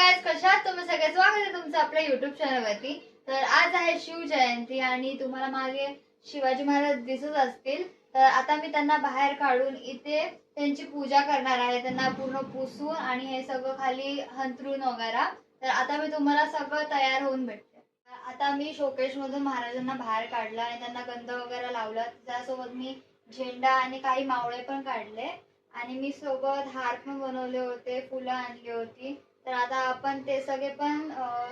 Guys, कशा आहात तुम्ही सगळे? स्वागत आहे तुमचं आपल्या YouTube चॅनलवरती। तर आज आहे शिवजयंती आणि तुम्हाला मागे शिवाजी महाराज दिसत असतील। तर आता मी त्यांना बाहेर काढून इथे त्यांची पूजा करणार आहे। त्यांना पूर्ण पुसून आणि हे सगळं खाली हंतरून वगैरे। तर आता मी तुम्हाला सगळं तयार होऊन भेटते। आता मी शोकेश मधून महाराजांना बाहेर काढलं आणि त्यांना गंध वगैरे लावला। त्यासोबत मी झेंडा आणि काही मावळे पण काढले आणि मी सोबत हार पण बनवले होते, फुलं आणली होती। तर आता आपण ते सगळे पण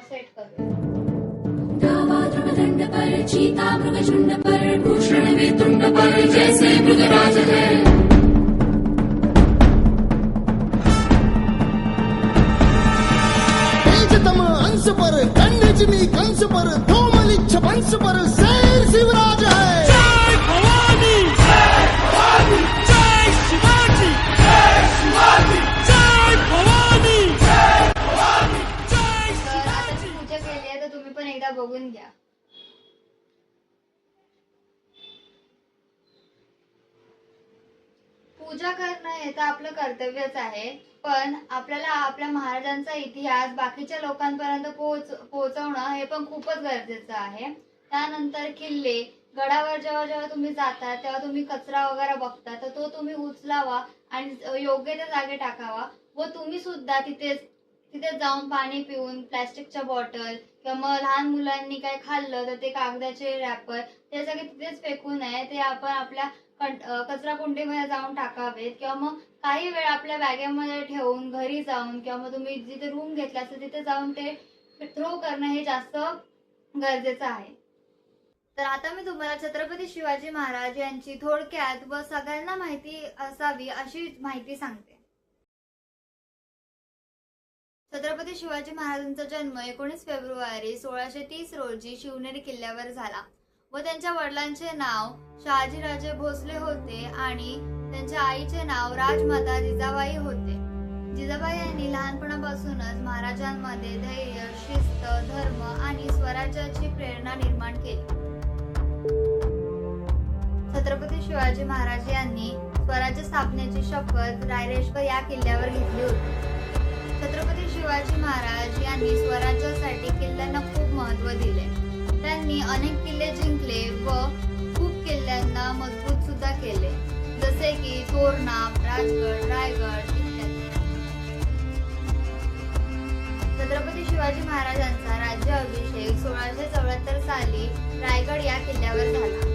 सेट करूया। दंड पर चीता मृगझुंड पर भूषण वेतुंड पर जैसे मृगराज है। तेजतम अंश पर खंडजनी कंस पर धूमलिच्छ वंश पर शेर शिवराज है। जय भवानी, जय भवानी, जय शिवाजी, जय शिवाजी, जय भवानी, जय भवानी, जय तर आता मी पूजा केली आहे, तर तुम्ही पण एकदा बघून घ्या। पूजा करणं हे तर आपलं कर्तव्यच आहे, पण आपल्याला आपल्या महाराजांचा इतिहास बाकीच्या लोकांपर्यंत पोहोचवणं हे पण खूपच गरजेचं आहे। त्यानंतर किल्ले गडावर जेव्हा जेव्हा तुम्ही जाता तेव्हा तुम्ही कचरा वगैरे बघता, तर तो तुम्ही उचलावा आणि योग्य त्या जागी टाकावा। व तुम्ही सुद्धा तिथे जाऊन पाणी पिऊन प्लास्टिकच्या बॉटल किंवा मग लहान मुलांनी काय खाल्लं तर ते कागदाचे रॅपर ते सगळे तिथेच फेकू नये। ते आपण आपल्या कचरा कुंडीमध्ये जाऊन टाकावेत किंवा मग काही वेळ आपल्या बॅगेमध्ये ठेवून घरी जाऊन किंवा मग तुम्ही जिथे रूम घेतला असेल तिथे जाऊन ते थ्रो करणं हे जास्त गरजेचं आहे। तर आता मी तुम्हाला छत्रपती शिवाजी महाराज यांची थोडक्यात व सगळ्यांना माहिती असावी अशी माहिती सांगते। छत्रपती शिवाजी महाराजांचा जन्म 19 फेब्रुवारी 1630 रोजी शिवनेरी किल्ल्यावर झाला व त्यांच्या वडिलांचे नाव शहाजीराजे भोसले होते आणि त्यांच्या आईचे नाव राजमाता जिजाबाई होते। जिजाबाई यांनी लहानपणापासूनच महाराजांमध्ये धैर्य, शिस्त, धर्म आणि स्वराज्याची प्रेरणा निर्माण केली। छत्रपती शिवाजी महाराज यांनी स्वराज्य स्थापनेची शपथ रायरेश्वर या किल्ल्यावर घेतली होती। छत्रपती शिवाजी महाराज यांनी स्वराज्यासाठी किल्ल्यांना खूप महत्त्व दिले। त्यांनी अनेक किल्ले जिंकले व खूप किल्ल्यांना मजबूत सुद्धा केले, जसे की तोरणा, राजगड, रायगड इत्यादी। छत्रपती शिवाजी महाराजांचा राज्याभिषेक 1674 साली रायगड या किल्ल्यावर झाला।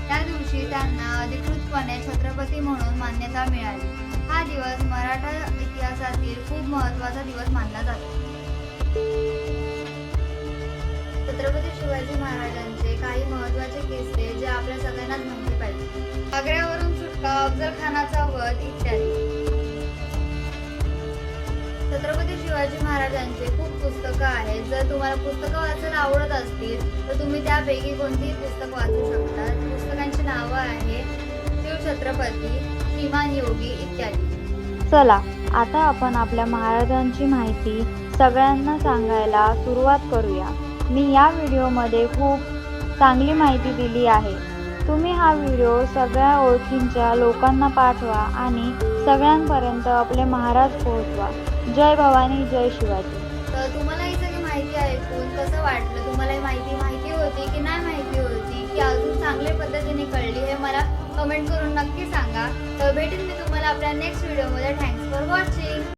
त्या दिवशी त्यांना अधिकृतपणे छत्रपती म्हणून मान्यता मिळाली। हा दिवस मराठा इतिहासातील खूप महत्त्वाचा दिवस मानला जातो। छत्रपती शिवाजी महाराजांचे काही महत्त्वाचे किस्से जे आपल्या सगळ्यांनाच माहिती पाहिजे। आग्र्यावरून सुटका, अफजल खानाचा वध इत्यादी। छत्रपती शिवाजी महाराजांचे खूप पुस्तकं आहेत। जर तुम्हाला पुस्तकं वाचायला आवडत असतील तर तुम्ही त्यापैकी कोणतीही पुस्तक वाचू शकता। पुस्तकांची नावं आहेत शिवछत्रपती, श्रीमान योगी इत्यादी। चला आता आपण आपल्या महाराजांची माहिती सगळ्यांना सांगायला सुरुवात करूया। मी या व्हिडिओमध्ये खूप चांगली माहिती दिली आहे। तुम्ही हा व्हिडिओ सगळ्या ओळखींच्या लोकांना पाठवा आणि सगळ्यांपर्यंत आपले महाराज पोहोचवा। जय भवानी, जय शिवाजी। तर तुम्हाला ही सगळी माहिती ऐकून कसं वाटलं? तुम्हाला ही माहिती होती की नाही माहिती होती की अजून चांगल्या पद्धतीने कळली हे मला कमेंट करून नक्की सांगा। तर भेटेन मी तुम्हाला आपल्या नेक्स्ट व्हिडिओमध्ये। Thanks for watching.